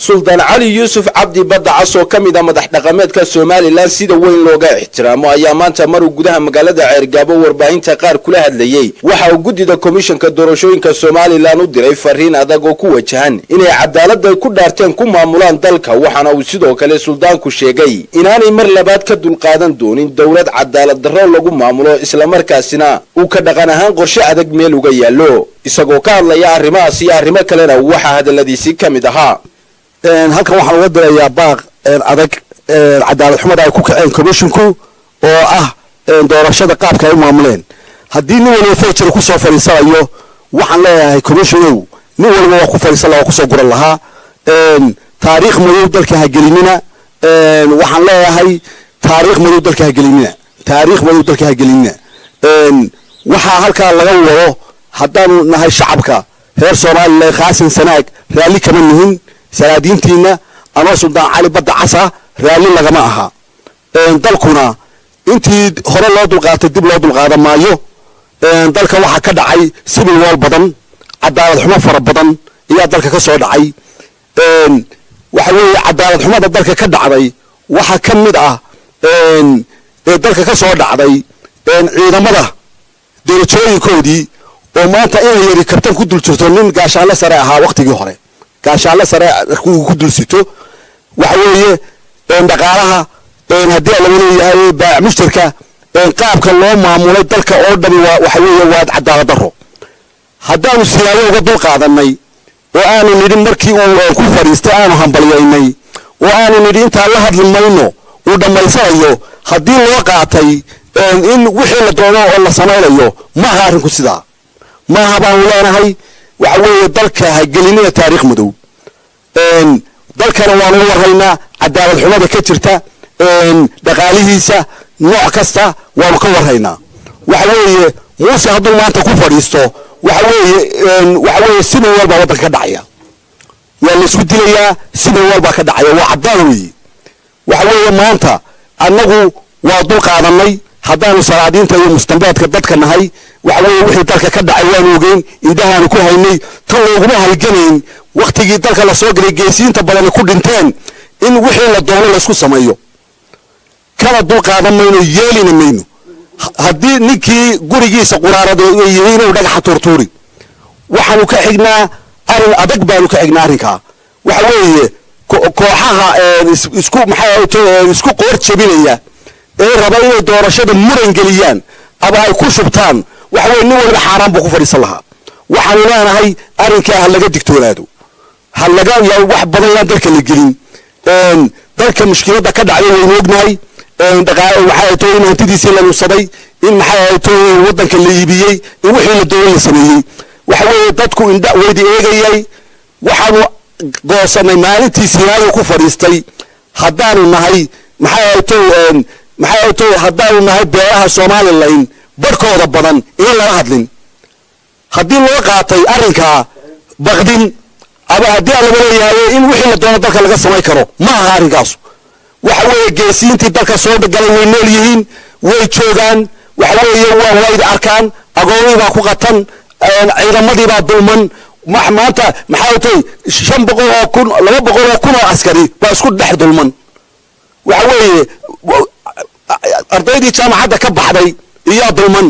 suldaan cali yuusuf cabdi badda cas oo ka mid ah madax dhaqameedka Soomaaliland sida weyn looga ixtiraamo ayaa maanta maruu gudaha magaalada Ceergaabo warbaahinta qaar kula hadlayay waxa uu gudida komishanka doorashooyinka Soomaaliland u diray fariin adag oo ku wajahan inay cadaalad ku dhaarteen ku maamulaan dalka waxana uu sidoo kale suldaanku sheegay inaanay mar labaad ka dulqaadan doonin dawlad cadaalad darro lagu maamulo isla markaasina uu ka dhaqan ahaan qorshe adag meel uga yaalo isagoo ka hadlaya arrimahaas iyo arrimo kalena waxa hadaladiisi kamid ahaa halkan waxaan uga dirayaa baaq adag cadaalad xumada ay ku kaceen commissionku oo ah doorashada qaabka ay maamuleen haddii nin walba feature ku soo fariisanayo waxaan leeyahay commissionow nin walba waa ku fariisan lahaa ku soo guran lahaa taariikh madow dalka ha gelinina waxaan leeyahay taariikh madow dalka ha gelinina waxa halka laga wado haddaan nahay shacabka reer Soomaaliland khaasin sanaag raali kama nihin salaadiintiina ama suldaan cali badda casa raali lagama aha dalkuna intii hore loo dulqaatay dib loo dulqaadan maayo dalka waxa ka dhacay civil war badan cadaalad xumo fara badan iyo dalka ka soo dhacay waxa weeye cadaalad xumada dalka ka dhacday waxa ka mid ah dalka ka soo dhacday ciidamada doorashooyinkoodii oo maanta inay yari kabtan ku dul jirto nin gaashaanle sare ahaa waqtigii hore gaashaanle sare ku dul sito waxa weeye dhaqaalaha haddii la leeyahay baa mushtarka qaabka loo maamulay dalka oo dhan waxa weeye waa cadaalad darro haddaanu siyaabo uga dul qaadanay oo aanu nidin markii uu ku fariistay aanu hambalyeynay oo aanu nidin inta la hadli mayno uu dhamaysanayo haddii loo qaatay in wixii la doono oo la sameeyo ma aha arinku sidaa ma aha baan leenahay waxa weeye dalka ha gelinina taariikh madow dalkana waanu waraynaa cadaalad xumada ka jirta dhaqaalihiisa nooc kasta waanu ka waraynaa waxa weeye muuse hadduu maanta ku fadhiisto waxa weeye sidan walba waddanka ka dhacaya waa la isku dilayaa sidan walba ka dhacaya waa cadaan weeye waxa weeye maanta annagu waa dul qaadanay haddaanu salaadiinta iyo mustambeedka dadka nahay waxa weeye wixii dalka ka dhacay waanu ogeyn indhahaanu ku haynay tan looguma halganayn waqtigii dalka la soo galay geesiinta badan ku dhinteen in wixii la doono la isku sameeyo kana dul qaadan mayno yeelina mayno haddii ninkii gurigiisa quraarada yihiin uu dhagaxa tuurtuuri waxaanu ka xignaa arin adag baanu ka xignaa arrinka waxa weeye kooxaha isku qoor jabinaya ee raba inay doorashada muran geliyaan aba ay ku shubtaan waxa weeye nin walba xaraan buu ku fadhiisan lahaa waxaanu leenahay arrinka laga digtoonaado laga wax badan aan dalka la gelin dalka mushkilada ka dhacday waynu ognahay waxay tahay in hantidiisii la nusaday in maxay tahay waddanka la iibiyey in wixii la doonay la sameeyey waxa weeye dadku indha weydi eegayay waxaanu goosanay maalintii Siinaay ku fadhiistay haddaanu nahay maxay tahay haddaanu nahay beeraha Soomaaliland barkooda badan in la hadlin haddii loo qaatay arrinka baqdin aba haddii la leeyahay in wixii la doono dalka laga sameey karo ma aha arrinkaas waxa weeye geesiintii dalka soo dhagalay way nool yihiin way joogaan waxa weeye waa wayda arkaan agoonii baa ku qatan ciidamadii baa dulman maanta maxay tahay 500 oo kun 200 oo kun oo askari baa isku dhex dulman waxa weeye ardaydii jaamacadda ka baxday iyo dulman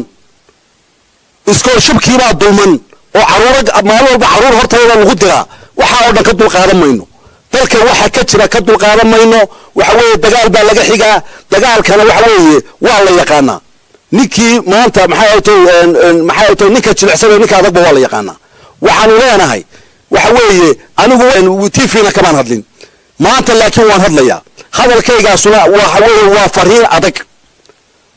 iskoolshibkii baa dulman oo maalin walba caruur hortayda lagu diraa waxa oo dhan ka dul qaadan mayno dalka waxa ka jira ka dul qaadan mayno waxa weeye dagaal baa laga xigaa dagaalkana waxa weeye waa la yaqaanaa ninkii maanta maxay tahay ninka jilicsan ninka adag waa la yaqaanaa waxaanu leenahay waxa weeye anigu TV-na kama hadlin maanta laakiin waan hadlayaa hadalkaygaasuna waxa weeye waa fariin adag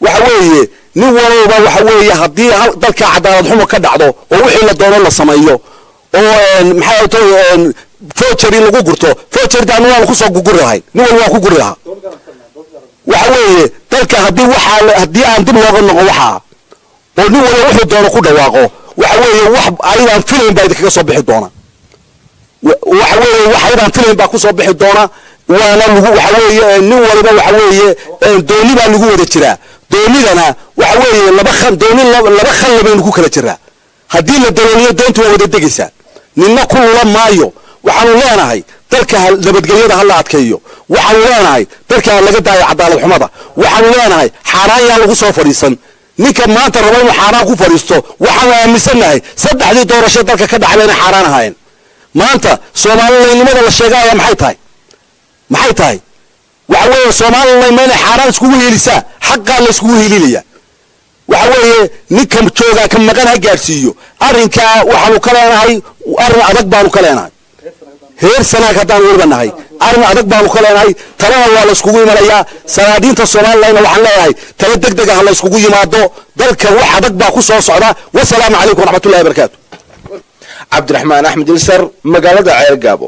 waxa weeye nin walba waxa weeye haddii dalka cadaalad xumo ka dhacdo oo wixii la doono la sameeyo oo maxay tahay forgery lagu gurto forgery daan waan ku soo gugurahay nin walba waa ku guraha waxa weeye dalka haddii aan dib looga noqo waxa oo nin walba wuxuu doono ku dhawaaqo waxa weeye wax ayaan filayn baa idinka soo bixi doona waxa weeye wax ayaan filayn baa ku soo bixi doona waana lagu waxa weeye nin walba waxa weeye dooni baa lagu wada jiraa doonidana waxa weeye laba khan baynu ku kala jiraa haddii la dalooliyo doontu waa wada degaysaa ninna ku lula maayo waxaanu leenahay dalka nabadgelyada hala adkeeyo waxaanu leenahay dalka laga daayo cadaalad xumada waxaanu leenahay xaaraan yaa lagu soo fadhiisan ninka maanta rabo inuu xaaraan ku fadhiisto waxaanu aaminsanahay saddexdii doorasho dalka ka dhacay inay xaaraan ahaayeen maanta Soomaaliyeynimada la sheegaya maxay tahay waxa weeye Soomaaliyeyn ma inay xaaraan iskugu heelisaa xaqqa la iskugu heelilaya waxa weeye ninka jooga ka maqan ha gaarsiiyo arrinka waxaanu ka leenahay arrin adag baanu ka leenahay heer sanaag haddaan warbanahay arrin adag baanu ka leenahay talada waa la iskugu imanayaa sanaadiinta Soomaaliyeyn waxaan leeyahay tala degdeg ah la iskugu yimaado dalka wax adag baa ku soo socda wassalaamu calaykum waraxmatullaahi wabarakaatuh Cabdiraxmaan Axmed Ilsar magaalada Ceelgaabo